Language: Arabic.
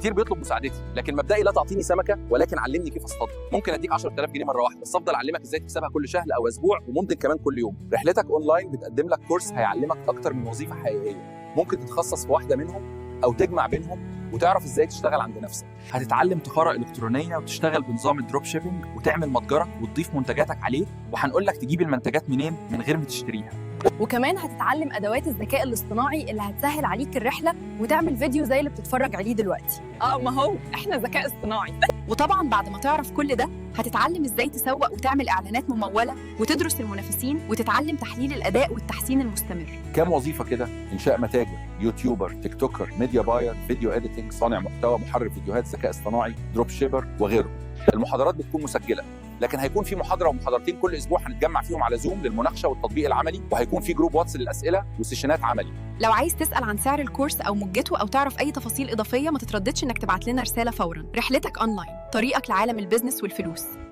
كتير بيطلب مساعدتي، لكن مبدئي لا تعطيني سمكه ولكن علمني كيف اصطادها. ممكن اديك 10000 جنيه مره واحده، بس افضل اعلمك ازاي تكسبها كل شهر او اسبوع، وممكن كمان كل يوم. رحلتك اونلاين بتقدم لك كورس هيعلمك اكتر من وظيفه حقيقيه. ممكن تتخصص في واحده منهم او تجمع بينهم وتعرف ازاي تشتغل عند نفسك. هتتعلم تقرأ الكترونيه وتشتغل بنظام الدروب شيبينج وتعمل متجرك وتضيف منتجاتك عليه، وهنقول لك تجيب المنتجات منين من غير ما تشتريها. وكمان هتتعلم أدوات الذكاء الاصطناعي اللي هتسهل عليك الرحلة وتعمل فيديو زي اللي بتتفرج عليه دلوقتي. ما هو احنا ذكاء اصطناعي. وطبعا بعد ما تعرف كل ده هتتعلم ازاي تسوق وتعمل إعلانات ممولة وتدرس المنافسين وتتعلم تحليل الأداء والتحسين المستمر. كام وظيفه كده؟ انشاء متاجر، يوتيوبر، تيك توكر، ميديا باير، فيديو اديتنج، صانع محتوى، محرر فيديوهات، ذكاء اصطناعي، دروب شيبر وغيره. المحاضرات بتكون مسجله، لكن هيكون في محاضره ومحاضرتين كل اسبوع هنتجمع فيهم على زوم للمناقشه والتطبيق العملي، وهيكون في جروب واتس للاسئله وسيشنات عملي. لو عايز تسأل عن سعر الكورس أو مدته أو تعرف أي تفاصيل إضافية ما تترددش إنك تبعت لنا رسالة فوراً. رحلتك أونلاين، طريقك لعالم البيزنس والفلوس.